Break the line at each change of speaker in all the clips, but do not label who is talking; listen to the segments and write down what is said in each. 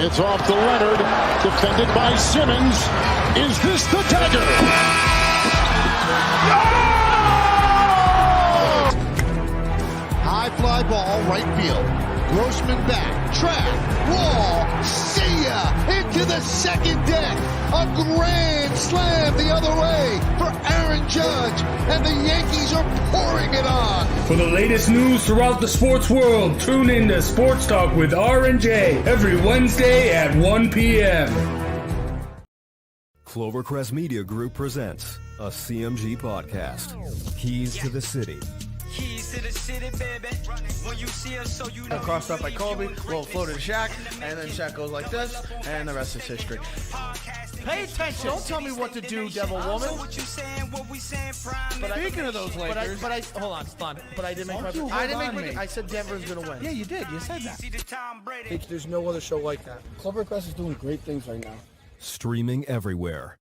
It's off to Leonard, defended by Simmons. Is this the dagger? High fly ball, right field. Grossman back, track, wall, see ya! Into the second deck. A grand slam the other way for Aaron Judge, and the Yankees are pouring it on.
For the latest news throughout the sports world, tune in to Sports Talk with R&J every Wednesday at 1 p.m.
Clovercrest Media Group presents a CMG podcast, Keys to the City.
Keys to the city, baby. When you see us, so you know.
Crossed up by Kobe, little floater to Shaq, and then Shaq goes like this, and the rest is history. Pay attention. Don't tell me what to do, devil woman. But speaking of those Lakers, hold on. But I didn't make my. I said Denver's gonna win.
Yeah, you did. You said that.
There's no other show like that. Clovercrest is doing great things right now.
Streaming everywhere.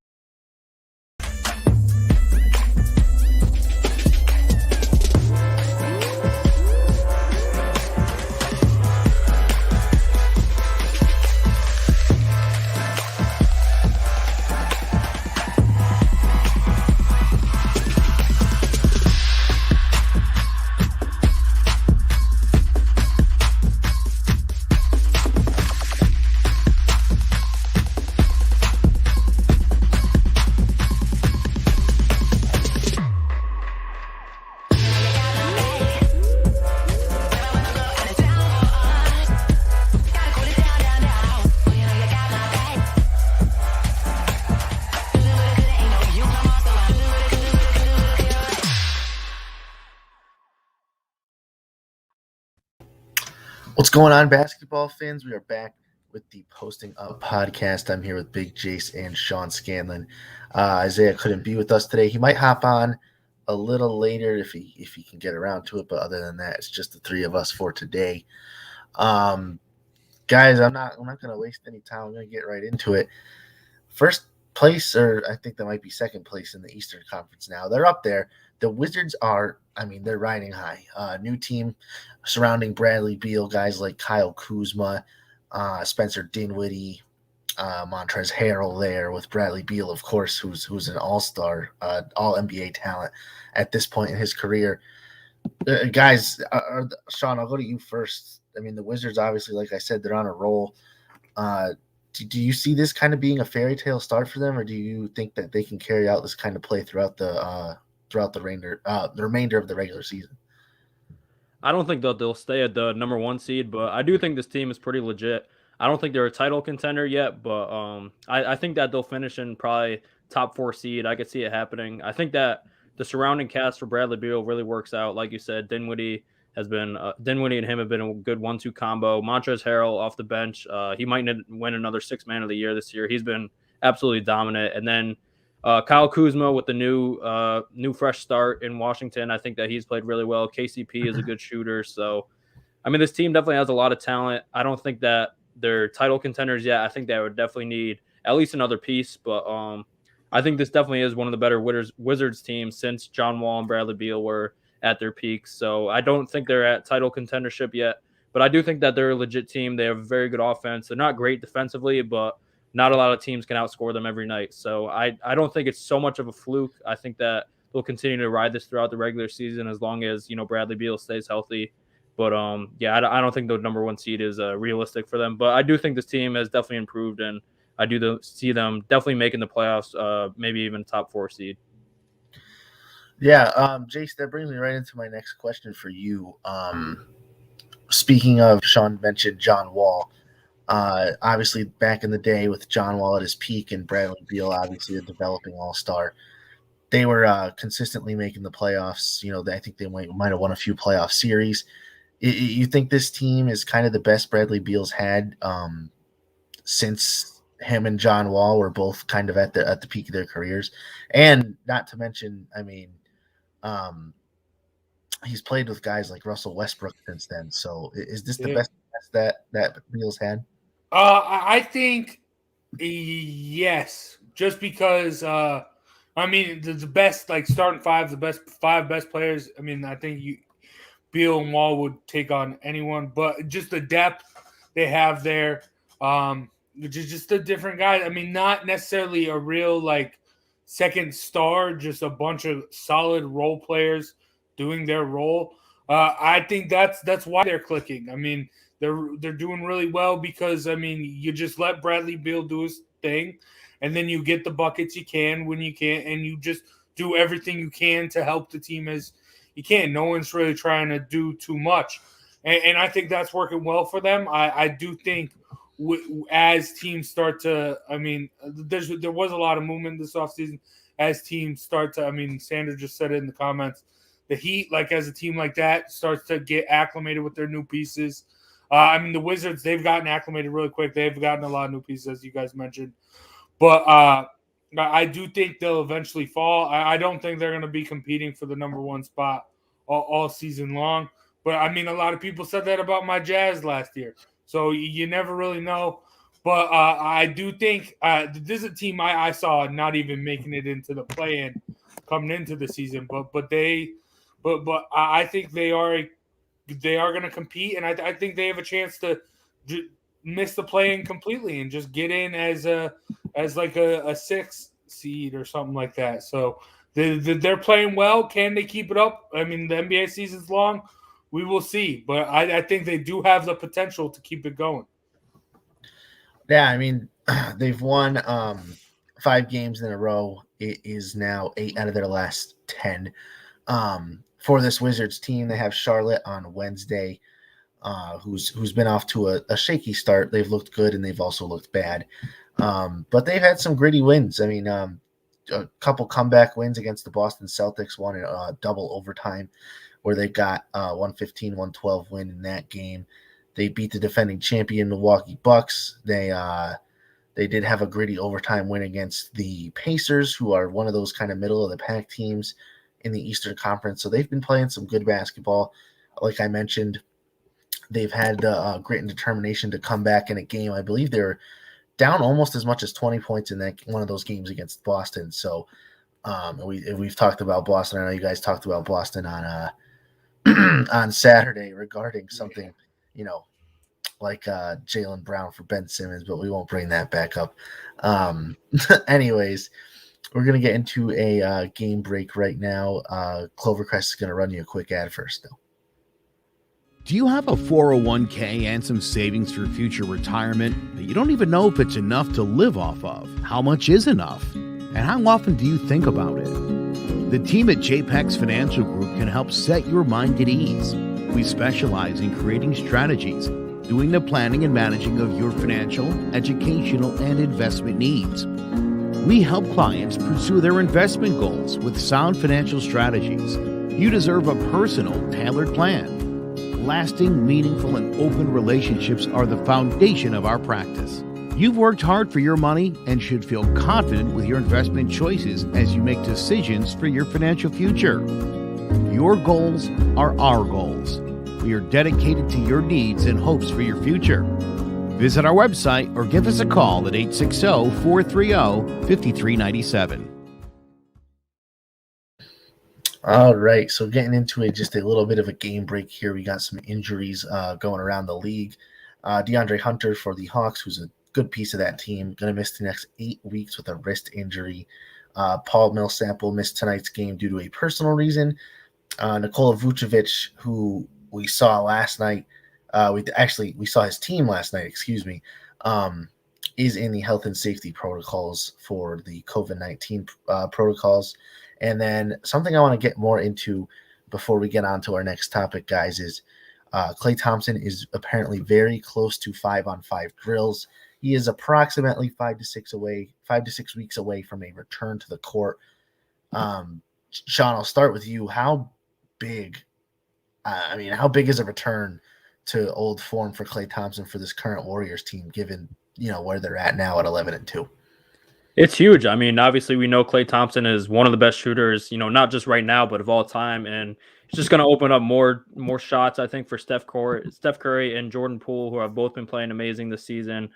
What's going on, basketball fans? We are back with the Posting Up podcast. I'm here with Big Jace and Sean Scanlon. Isaiah couldn't be with us today. He might hop on a little later if he can get around to it, but other than that, it's just the three of us for today. Guys, I'm not going to waste any time. I'm going to get right into it. First place, or I think that might be second place in the Eastern Conference now. They're up there. The Wizards are, they're riding high. New team surrounding Bradley Beal, guys like Kyle Kuzma, Spencer Dinwiddie, Montrezl Harrell there with Bradley Beal, of course, who's an all-star, all-NBA talent at this point in his career. Guys, Sean, I'll go to you first. The Wizards, obviously, like I said, they're on a roll. Do you see this kind of being a fairy tale start for them, or do you think that they can carry out this kind of play throughout the remainder of the regular season?
I don't think that they'll stay at the number one seed, but I do think this team is pretty legit. I don't think they're a title contender yet, but I think that they'll finish in probably top 4 seed. I could see it happening. I think that the surrounding cast for Bradley Beal really works out. Like you said, Dinwiddie and him have been a good 1-2 combo. Montrezl Harrell off the bench. He might win another 6th man of the year this year. He's been absolutely dominant. And then Kyle Kuzma with the new fresh start in Washington. I think that he's played really well. KCP is a good shooter. So, this team definitely has a lot of talent. I don't think that they're title contenders yet. I think they would definitely need at least another piece. But I think this definitely is one of the better Wizards teams since John Wall and Bradley Beal were at their peaks. So I don't think they're at title contendership yet. But I do think that they're a legit team. They have a very good offense. They're not great defensively, but not a lot of teams can outscore them every night. So I don't think it's so much of a fluke. I think that they'll continue to ride this throughout the regular season as long as, Bradley Beal stays healthy. But, I don't think the number one seed is realistic for them. But I do think this team has definitely improved, and I do see them definitely making the playoffs, maybe even top 4 seed.
Yeah, Jace, that brings me right into my next question for you. Speaking of, Sean mentioned John Wall. Obviously, back in the day with John Wall at his peak and Bradley Beal, obviously a developing all-star, they were consistently making the playoffs. I think they might have won a few playoff series. You think this team is kind of the best Bradley Beal's had since him and John Wall were both kind of at the peak of their careers? And not to mention, he's played with guys like Russell Westbrook since then. So is this the best that Beal's had?
I think yes, just because the best starting 5, the best 5 best players. I think Beal and Wall would take on anyone, but just the depth they have there. Which is just a different guy. I mean, not necessarily a real like second star, just a bunch of solid role players doing their role. I think that's why they're clicking. I mean, they're doing really well because I mean, you just let Bradley Beal do his thing, and then you get the buckets you can when you can, and you just do everything you can to help the team as you can. No one's really trying to do too much, and I think that's working well for them. I do think as teams start to, I mean, there was a lot of movement this offseason as teams start to, I mean, Sandra just said it in the comments, the Heat, like as a team like that, starts to get acclimated with their new pieces. I mean, the Wizards, they've gotten acclimated really quick. They've gotten a lot of new pieces, as you guys mentioned. But I do think they'll eventually fall. I don't think they're going to be competing for the number one spot all season long. But, I mean, a lot of people said that about my Jazz last year. So you never really know. But I do think this is a team I saw not even making it into the play-in coming into the season. But I think they are going to compete, and I think they have a chance to miss the play-in completely and just get in as like a 6 seed or something like that. So they're playing well. Can they keep it up? I mean, the NBA season's long. We will see, but I think they do have the potential to keep it going.
Yeah, I mean, they've won 5 games in a row. It is now 8 out of their last 10. For this Wizards team, they have Charlotte on Wednesday, who's been off to a shaky start. They've looked good and they've also looked bad, but they've had some gritty wins. I mean, a couple comeback wins against the Boston Celtics, one in double overtime, where they got 115-112 win in that game. They beat the defending champion Milwaukee Bucks. They did have a gritty overtime win against the Pacers, who are one of those kind of middle of the pack teams in the Eastern Conference. So they've been playing some good basketball. Like I mentioned, they've had the grit and determination to come back in a game. I believe they're down almost as much as 20 points in that one of those games against Boston. So we've talked about Boston. I know you guys talked about Boston on on Saturday regarding something, like Jaylen Brown for Ben Simmons, but we won't bring that back up. Anyways, we're going to get into a game break right now. Clovercrest is going to run you a quick ad first, though.
Do you have a 401k and some savings for future retirement that you don't even know if it's enough to live off of? How much is enough? And how often do you think about it? The team at JPEX Financial Group can help set your mind at ease. We specialize in creating strategies, doing the planning and managing of your financial, educational, and investment needs. We help clients pursue their investment goals with sound financial strategies. You deserve a personal, tailored plan. Lasting, meaningful, and open relationships are the foundation of our practice. You've worked hard for your money and should feel confident with your investment choices as you make decisions for your financial future. Your goals are our goals. We are dedicated to your needs and hopes for your future. Visit our website or give us a call at 860-430-5397.
All right, so getting into just a little bit of a game break here. We got some injuries going around the league. DeAndre Hunter for the Hawks, who's a good piece of that team, going to miss the next 8 weeks with a wrist injury. Paul Millsap will miss tonight's game due to a personal reason. Nikola Vucevic, who we saw last night, we saw his team last night, is in the health and safety protocols for the COVID-19 protocols. And then something I want to get more into before we get on to our next topic, guys, is Klay Thompson is apparently very close to 5-on-5 drills. He is approximately 5 to 6 weeks away from a return to the court. Sean, I'll start with you. How big is a return to old form for Klay Thompson for this current Warriors team, given where they're at now at 11-2?
It's huge. I mean, obviously, we know Klay Thompson is one of the best shooters, not just right now, but of all time. And it's just going to open up more shots, I think, for Steph Curry and Jordan Poole, who have both been playing amazing this season.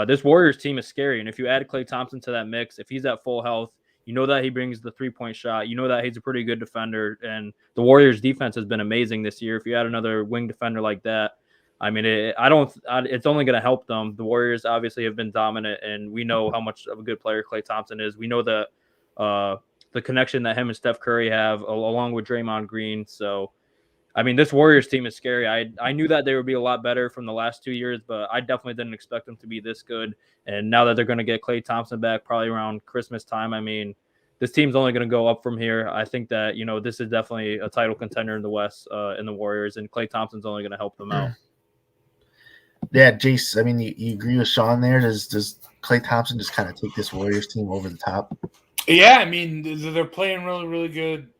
This Warriors team is scary. And if you add Klay Thompson to that mix, if he's at full health, that he brings the three-point shot. That he's a pretty good defender. And the Warriors defense has been amazing this year. If you add another wing defender like that, I mean, it's only going to help them. The Warriors obviously have been dominant, and we know how much of a good player Klay Thompson is. We know that the connection that him and Steph Curry have, along with Draymond Green. So, I mean, this Warriors team is scary. I knew that they would be a lot better from the last 2 years, but I definitely didn't expect them to be this good. And now that they're going to get Klay Thompson back probably around Christmas time, I mean, this team's only going to go up from here. I think that, this is definitely a title contender in the West, in the Warriors, and Klay Thompson's only going to help them out.
Yeah, Jace, I mean, you agree with Sean there? Does Klay Thompson just kind of take this Warriors team over the top?
Yeah, I mean, they're playing really, really good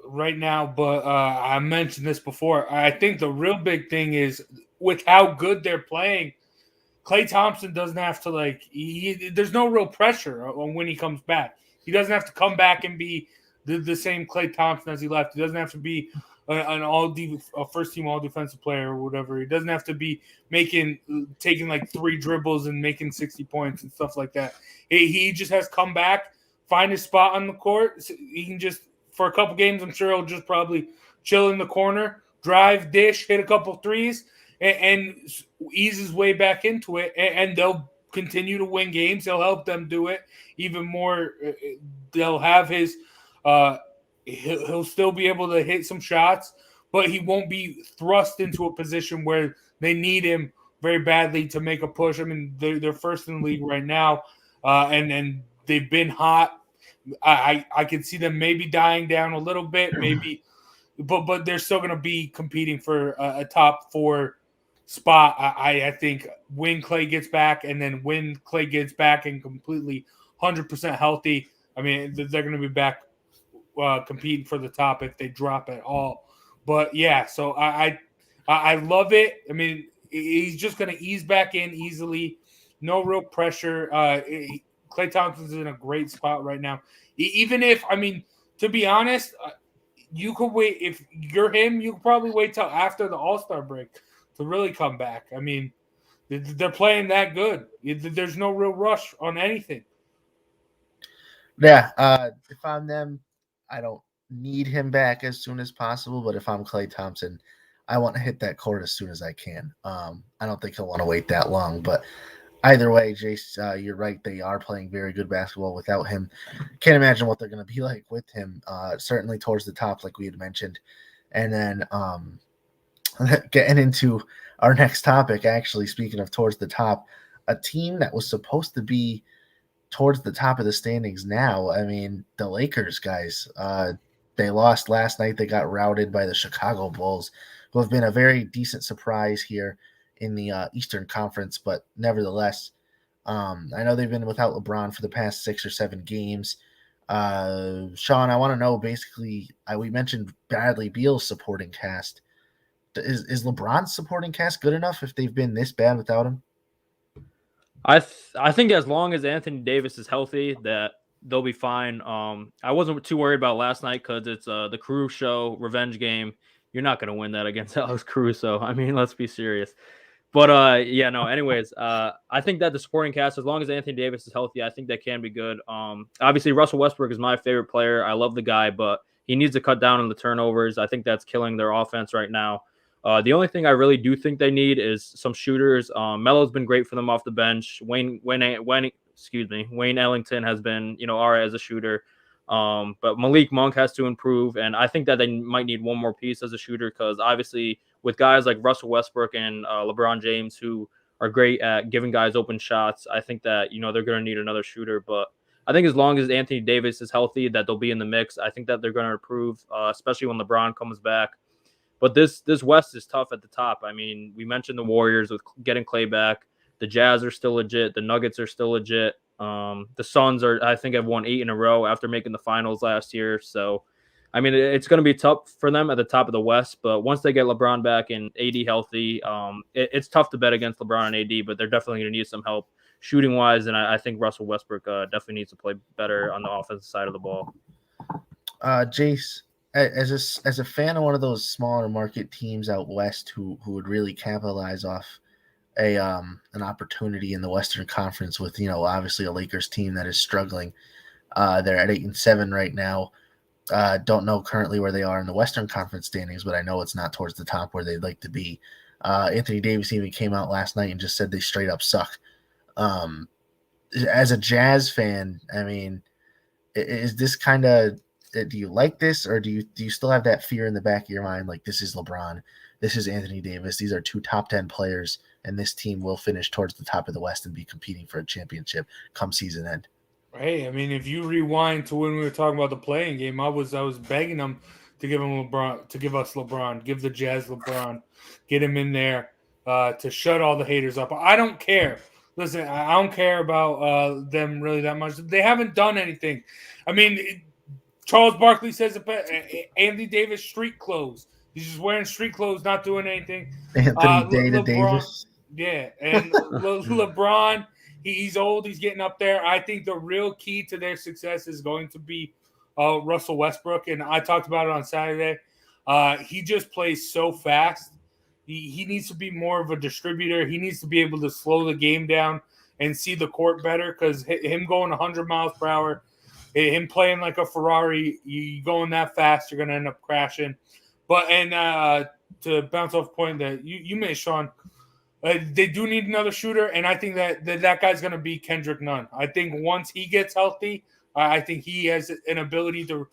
right now, but I mentioned this before. I think the real big thing is with how good they're playing, Klay Thompson doesn't have to, there's no real pressure on when he comes back. He doesn't have to come back and be the same Klay Thompson as he left. He doesn't have to be a first-team all-defensive player or whatever. He doesn't have to be taking like 3 dribbles and making 60 points and stuff like that. He just has to come back, find his spot on the court. So he can just, for a couple games, I'm sure he'll just probably chill in the corner, drive, dish, hit a couple threes, and ease his way back into it. And they'll continue to win games. He'll help them do it even more. They'll have his he'll still be able to hit some shots, but he won't be thrust into a position where they need him very badly to make a push. I mean, they're first in the league right now, and they've been hot. I could see them maybe dying down a little bit, maybe, but they're still going to be competing for a top 4 spot. I think when Klay gets back, and then when Klay gets back and completely 100% healthy, I mean, they're going to be back competing for the top if they drop at all. But yeah, so I love it. I mean, he's just going to ease back in easily, no real pressure. Klay Thompson's in a great spot right now. Even if, I mean, to be honest, you could wait. If you're him, you could probably wait till after the All-Star break to really come back. I mean, they're playing that good. There's no real rush on anything.
Yeah, if I'm them, I don't need him back as soon as possible. But if I'm Klay Thompson, I want to hit that court as soon as I can. I don't think he'll want to wait that long. But either way, Jace, you're right. They are playing very good basketball without him. Can't imagine what they're going to be like with him. Certainly towards the top, like we had mentioned. And then getting into our next topic, actually, speaking of towards the top, a team that was supposed to be towards the top of the standings now. I mean, the Lakers, guys, they lost last night. They got routed by the Chicago Bulls, who have been a very decent surprise here in the Eastern Conference, but nevertheless, I know they've been without LeBron for the past 6 or 7 games. Sean, I want to know, basically, we mentioned Bradley Beal's supporting cast. Is LeBron's supporting cast good enough if they've been this bad without him?
I think as long as Anthony Davis is healthy, that they'll be fine. I wasn't too worried about last night because it's the Caruso revenge game. You're not going to win that against Alex Caruso. I mean, let's be serious. But yeah, no. Anyways, I think that the supporting cast, as long as Anthony Davis is healthy, I think that can be good. Obviously, Russell Westbrook is my favorite player. I love the guy, but he needs to cut down on the turnovers. I think that's killing their offense right now. The only thing I really do think they need is some shooters. Melo's been great for them off the bench. Wayne Ellington has been, all right as a shooter. But Malik Monk has to improve, and I think that they might need one more piece as a shooter because obviously with guys like Russell Westbrook and LeBron James who are great at giving guys open shots, I think that, they're going to need another shooter. But I think as long as Anthony Davis is healthy, that they'll be in the mix. I think that they're going to improve, especially when LeBron comes back. But this West is tough at the top. I mean, we mentioned the Warriors with getting Klay back. The Jazz are still legit. The Nuggets are still legit. The Suns I think, have won 8 in a row after making the finals last year. So, I mean, it's going to be tough for them at the top of the West. But once they get LeBron back and AD healthy, it's tough to bet against LeBron and AD. But they're definitely going to need some help shooting wise. And I think Russell Westbrook definitely needs to play better on the offensive side of the ball.
Jace, as a fan of one of those smaller market teams out west who would really capitalize off an opportunity in the Western Conference with, obviously a Lakers team that is struggling. They're at 8-7 right now. Don't know currently where they are in the Western Conference standings, but I know it's not towards the top where they'd like to be. Anthony Davis even came out last night and just said they straight up suck. As a Jazz fan, I mean, is this kind of, do you like this, or do you still have that fear in the back of your mind, like this is LeBron, this is Anthony Davis, these are 2 top 10 players, and this team will finish towards the top of the West and be competing for a championship come season end?
Hey, I mean, if you rewind to when we were talking about the playing game, I was begging them to give us LeBron, give the Jazz LeBron, get him in there to shut all the haters up. I don't care. Listen, I don't care about them really that much. They haven't done anything. I mean, Charles Barkley says Anthony Davis street clothes. He's just wearing street clothes, not doing anything.
Anthony Davis.
Yeah, and LeBron, he's old. He's getting up there. I think the real key to their success is going to be Russell Westbrook, and I talked about it on Saturday. He just plays so fast. He needs to be more of a distributor. He needs to be able to slow the game down and see the court better, because him going 100 miles per hour, him playing like a Ferrari, you going that fast, you're going to end up crashing. But to bounce off the point that you made, Sean, they do need another shooter, and I think that guy's going to be Kendrick Nunn. I think once he gets healthy, I think he has an ability to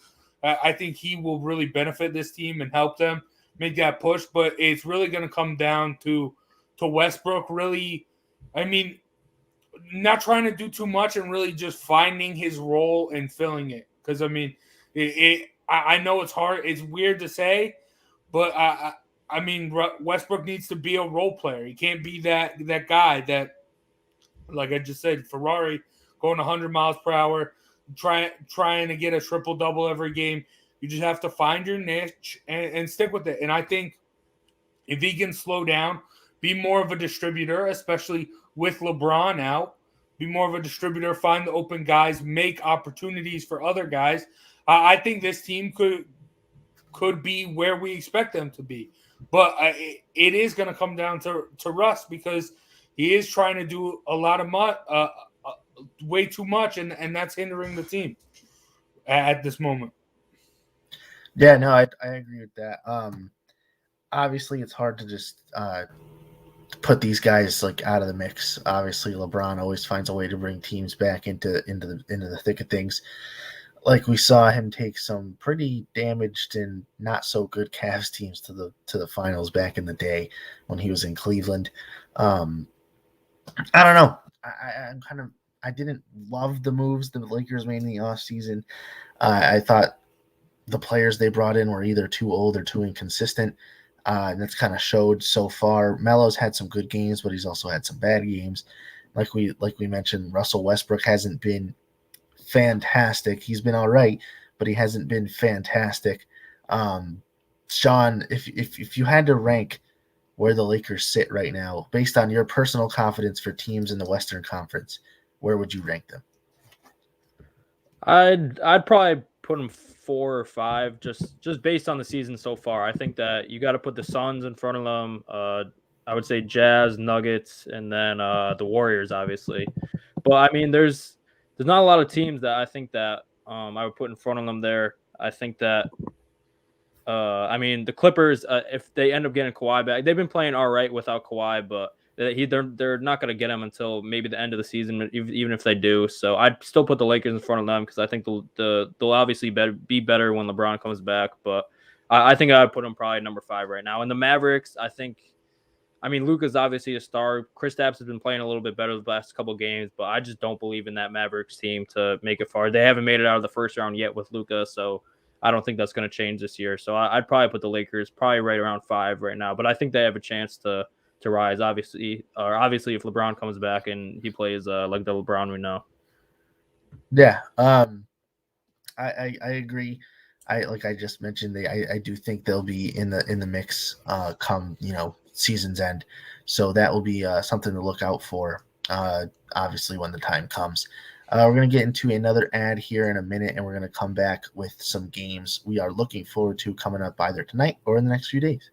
I think he will really benefit this team and help them make that push. But it's really going to come down to Westbrook really, I mean, not trying to do too much and really just finding his role and filling it. Because, I mean, I know it's hard. It's weird to say, but I mean, Westbrook needs to be a role player. He can't be that guy that, like I just said, Ferrari going 100 miles per hour, trying to get a triple-double every game. You just have to find your niche and stick with it. And I think if he can slow down, be more of a distributor, especially with LeBron out, be more of a distributor, find the open guys, make opportunities for other guys, I think this team could be where we expect them to be. But it is going to come down to Russ, because he is trying to do a lot of way too much, and that's hindering the team at this moment.
Yeah, no, I agree with that. Obviously, it's hard to just put these guys like out of the mix. Obviously, LeBron always finds a way to bring teams back into the thick of things. Like we saw him take some pretty damaged and not so good Cavs teams to the finals back in the day when he was in Cleveland. I don't know. I didn't love the moves the Lakers made in the offseason. I thought the players they brought in were either too old or too inconsistent. And that's kind of showed so far. Melo's had some good games, but he's also had some bad games. Like we mentioned, Russell Westbrook hasn't been fantastic. He's been all right, but he hasn't been fantastic. Sean, if you had to rank where the Lakers sit right now, based on your personal confidence for teams in the Western Conference, where would you rank them?
I'd probably put them 4 or 5, just based on the season so far. I think that you got to put the Suns in front of them. I would say Jazz, Nuggets, and then the Warriors, obviously. But I mean, there's not a lot of teams that I think that I would put in front of them there. I think that I mean, the Clippers, if they end up getting Kawhi back, they've been playing all right without Kawhi, but they're not going to get him until maybe the end of the season, even if they do. So I'd still put the Lakers in front of them, because I think they'll obviously be better when LeBron comes back. But I think I would put them probably number 5 right now. And the Mavericks, I mean, Luka's obviously a star. Kristaps has been playing a little bit better the last couple of games, but I just don't believe in that Mavericks team to make it far. They haven't made it out of the first round yet with Luka, so I don't think that's going to change this year. So I'd probably put the Lakers probably right around 5 right now, but I think they have a chance to rise, obviously if LeBron comes back and he plays like the LeBron we know.
Yeah, I agree. Like I just mentioned, I do think they'll be in the mix come season's end. So that will be something to look out for. Obviously, when the time comes. We're going to get into another ad here in a minute, and we're going to come back with some games we are looking forward to coming up either tonight or in the next few days.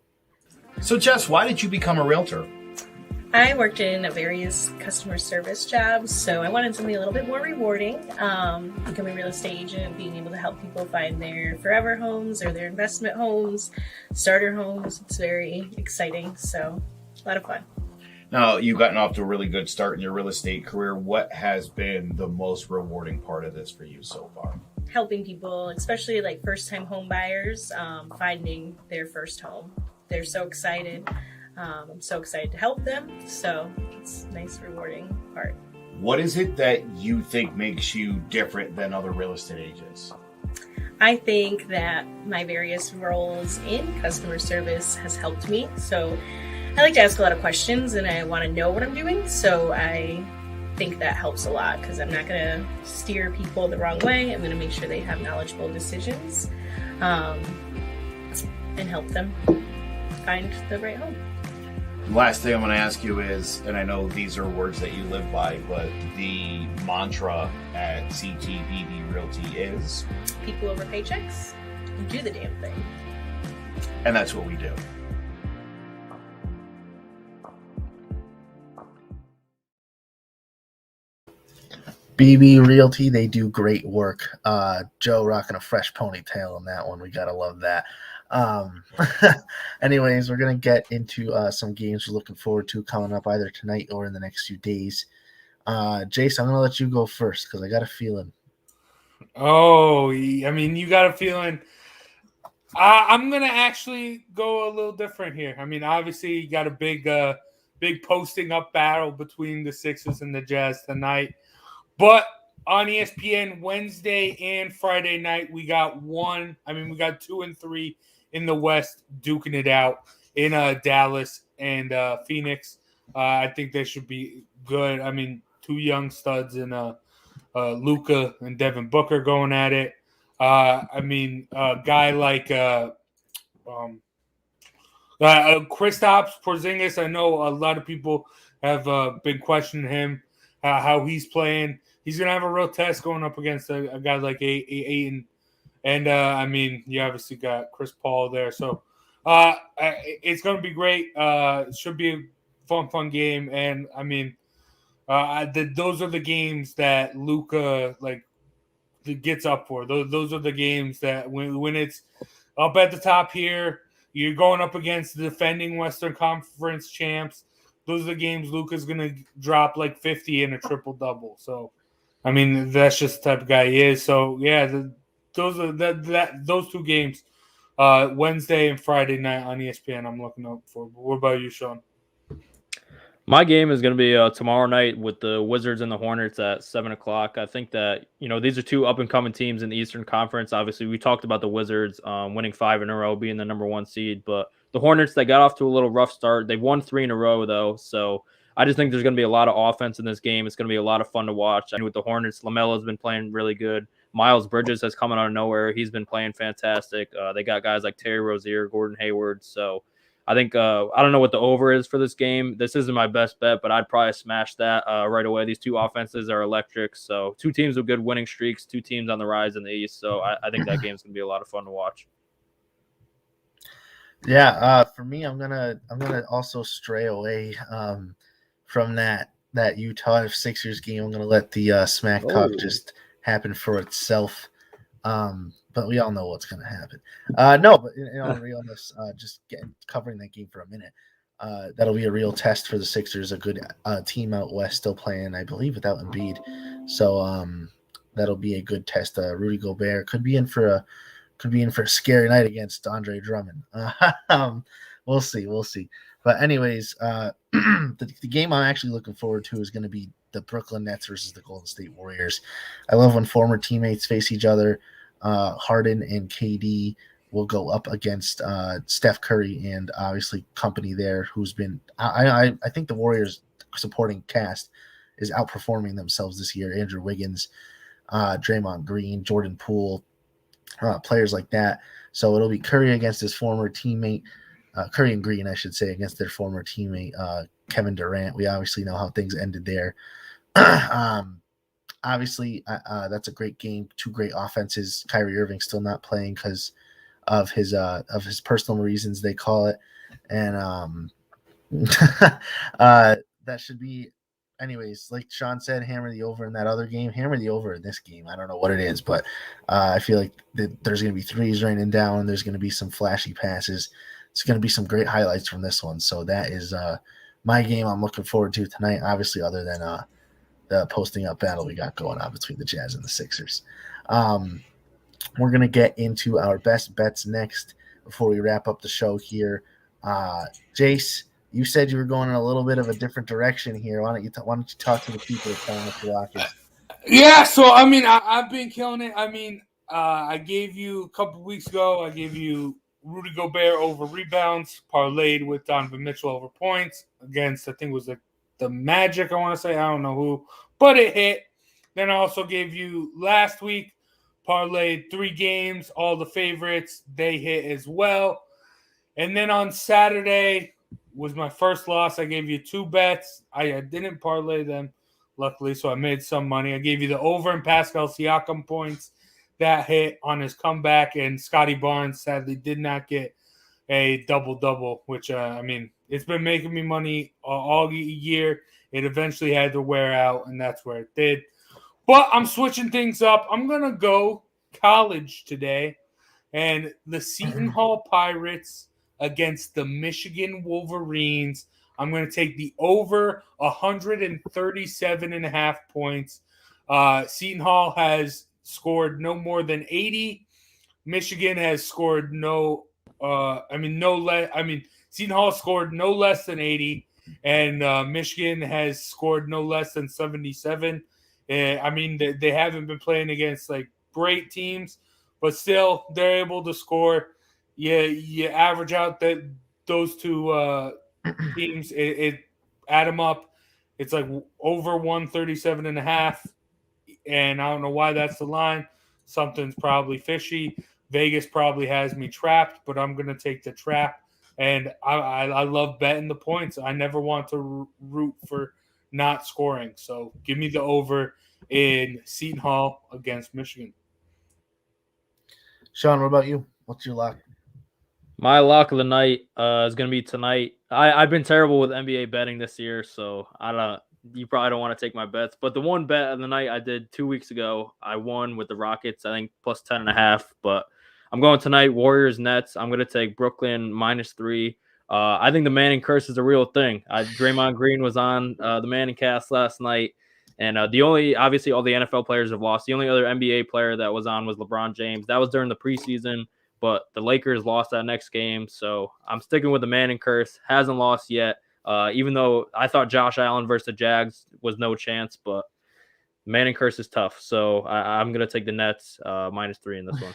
So, Jess, why did you become a realtor?
I worked in various customer service jobs, so I wanted something a little bit more rewarding. Becoming a real estate agent, being able to help people find their forever homes or their investment homes, starter homes. It's very exciting. So A lot of fun.
Now, you've gotten off to a really good start in your real estate career. What has been the most rewarding part of this for you so far?
Helping people, especially like first-time home buyers, finding their first home. They're so excited. I'm so excited to help them. So it's a nice, rewarding part.
What is it that you think makes you different than other real estate agents?
I think that my various roles in customer service has helped me. So I like to ask a lot of questions and I want to know what I'm doing. So I think that helps a lot because I'm not going to steer people the wrong way. I'm going to make sure they have knowledgeable decisions and help them find the right home.
Last thing I'm going to ask you is, and I know these are words that you live by, but the mantra at CTBB Realty is?
People over paychecks, do the damn thing.
And that's what we do.
BB Realty, they do great work. Joe rocking a fresh ponytail on that one. We got to love that. Anyways, we're going to get into some games we're looking forward to coming up either tonight or in the next few days. Jason, I'm going to let you go first because I got a feeling.
Oh, I mean, you got a feeling. I'm going to actually go a little different here. I mean, obviously, you got a big posting up battle between the Sixers and the Jazz tonight. But on ESPN Wednesday and Friday night, we got 2 and 3 in the West duking it out in Dallas and Phoenix. I think they should be good. I mean, 2 young studs in Luka and Devin Booker going at it. A guy like Kristaps Porzingis. I know a lot of people have been questioning him, how he's playing. He's going to have a real test going up against a guy like Ayton. And, you obviously got Chris Paul there. So it's going to be great. It should be a fun game. And, those are the games that Luka, gets up for. Those are the games that when it's up at the top here, you're going up against the defending Western Conference champs. Those are the games Luka's going to drop 50 in a triple-double. So, that's just the type of guy he is. So, yeah, those 2 games, Wednesday and Friday night on ESPN, I'm looking up for. But what about you, Sean?
My game is going to be tomorrow night with the Wizards and the Hornets at 7 o'clock. I think that, these are 2 up-and-coming teams in the Eastern Conference. Obviously, we talked about the Wizards winning 5 in a row, being the number 1 seed. But the Hornets, they got off to a little rough start. They've won 3 in a row, though. So I just think there's going to be a lot of offense in this game. It's going to be a lot of fun to watch. And with the Hornets, LaMelo's been playing really good. Miles Bridges has come out of nowhere. He's been playing fantastic. They got guys like Terry Rozier, Gordon Hayward. So I think I don't know what the over is for this game. This isn't my best bet, but I'd probably smash that right away. These 2 offenses are electric. So 2 teams with good winning streaks, 2 teams on the rise in the East. So I think that game's going to be a lot of fun to watch.
Yeah, for me, I'm gonna also stray away from that Utah Sixers game. I'm gonna let the smack talk just happen for itself. But we all know what's going to happen. No, but in all realness, just covering that game for a minute. That'll be a real test for the Sixers. A good team out west still playing, I believe, without Embiid. So that'll be a good test. Rudy Gobert could be in for a scary night against Andre Drummond. We'll see. But anyways, the game I'm actually looking forward to is going to be the Brooklyn Nets versus the Golden State Warriors. I love when former teammates face each other. Harden and KD will go up against Steph Curry and obviously company there who's been I think the Warriors supporting cast is outperforming themselves this year. Andrew Wiggins, Draymond Green, Jordan Poole, players like that. So it'll be Curry against his former teammate, Curry and Green, I should say, against their former teammate, Kevin Durant. We obviously know how things ended there. Obviously, that's a great game. 2 great offenses. Kyrie Irving still not playing because of his personal reasons, they call it, and that should be. Anyways, like Sean said, hammer the over in that other game. Hammer the over in this game. I don't know what it is, but I feel like there's going to be threes raining down. There's going to be some flashy passes. it's going to be some great highlights from this one. So that is my game I'm looking forward to tonight, obviously, other than the posting up battle we got going on between the Jazz and the Sixers. We're going to get into our best bets next before we wrap up the show here. Jace, you said you were going in a little bit of a different direction here. Why don't you talk to the people that telling us your lock is?
Yeah, so I mean, I've been killing it. I mean, I gave you a couple weeks ago. I gave you Rudy Gobert over rebounds, parlayed with Donovan Mitchell over points against, I think it was the Magic. I want to say, I don't know who, but it hit. Then I also gave you last week, parlayed 3 games, all the favorites. They hit as well. And then on Saturday was my first loss. I gave you 2 bets. I didn't parlay them, luckily, so I made some money. I gave you the over in Pascal Siakam points. That hit on his comeback, and Scotty Barnes sadly did not get a double-double, which, I mean, it's been making me money all year. It eventually had to wear out, and that's where it did. But I'm switching things up. I'm going to go college today, and the Seton Hall Pirates against the Michigan Wolverines. I'm going to take the over 137.5 points. Seton Hall has scored no more than 80. Michigan has scored Seton Hall scored no less than 80, and Michigan has scored no less than 77. I mean, they haven't been playing against like great teams, but still they're able to score. You average out those 2 teams, it add them up. It's like over 137.5. And I don't know why that's the line. Something's probably fishy. Vegas probably has me trapped, but I'm going to take the trap. And I love betting the points. I never want to root for not scoring. So give me the over in Seton Hall against Michigan.
Sean, what about you? What's your lock?
My lock of the night is going to be tonight. I've been terrible with NBA betting this year, so you probably don't want to take my bets. But the one bet of the night I did 2 weeks ago, I won with the Rockets, I think plus 10.5. But I'm going tonight, Warriors Nets. I'm going to take Brooklyn -3. I think the Manning curse is a real thing. Draymond Green was on the Manning cast last night. And obviously all the NFL players have lost. The only other NBA player that was on was LeBron James. That was during the preseason, but the Lakers lost that next game. So I'm sticking with the Manning curse. Hasn't lost yet. Even though I thought Josh Allen versus the Jags was no chance, but Manning curse is tough. So I'm going to take the Nets -3 in this one.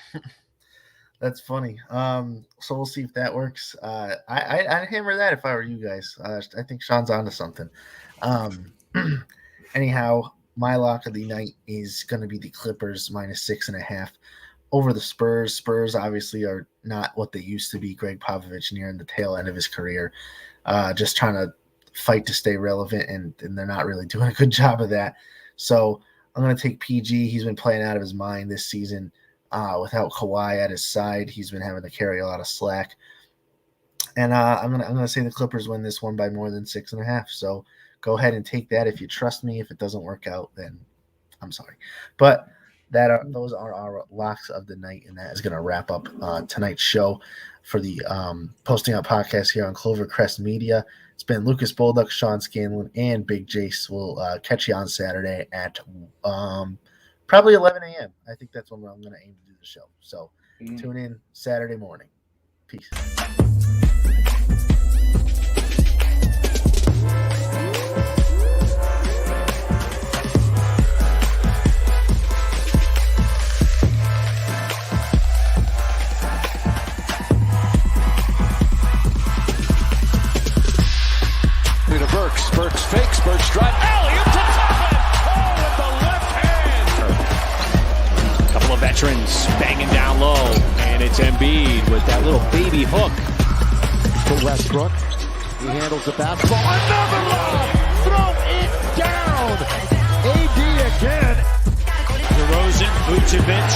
That's funny. So we'll see if that works. I'd hammer that if I were you guys. I think Sean's onto something. Anyhow, my lock of the night is going to be the Clippers -6.5 over the Spurs. Spurs obviously are not what they used to be. Greg Popovich nearing the tail end of his career. Just trying to fight to stay relevant, and they're not really doing a good job of that. So I'm going to take PG. He's been playing out of his mind this season. Without Kawhi at his side, he's been having to carry a lot of slack. And I'm gonna say the Clippers win this one by more than 6.5. So go ahead and take that if you trust me. If it doesn't work out, then I'm sorry. But those are our locks of the night, and that is going to wrap up tonight's show for the Posting Up podcast here on Clovercrest Media. It's been Lucas Bolduck, Sean Scanlon, and Big Jace. We'll catch you on Saturday at probably 11 a.m. I think that's when I'm going to aim to do the show. So tune in Saturday morning. Peace.
Burks fakes, Burks drive, alley-oop to Toppin! Oh, with the left hand! A couple of veterans banging down low, and it's Embiid with that little baby hook.
For Westbrook, he handles the basketball, another lob! Throw it down! AD again!
DeRozan, Vucevic,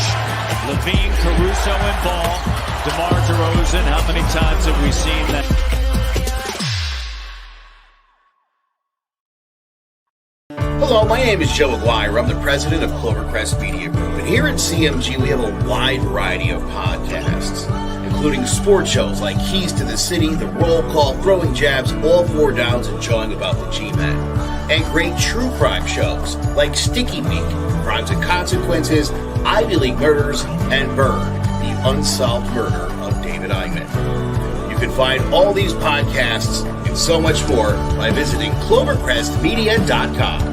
Levine, Caruso, and Ball. DeMar DeRozan, how many times have we seen that?
Hello, my name is Joe Aguirre. I'm the president of Clovercrest Media Group. And here at CMG, we have a wide variety of podcasts, including sports shows like Keys to the City, The Roll Call, Throwing Jabs, All Four Downs, and Jawing About the G-Men. And great true crime shows like Sticky Week, Crimes and Consequences, Ivy League Murders, and Burn, the unsolved murder of David Eichmann. You can find all these podcasts and so much more by visiting ClovercrestMedia.com.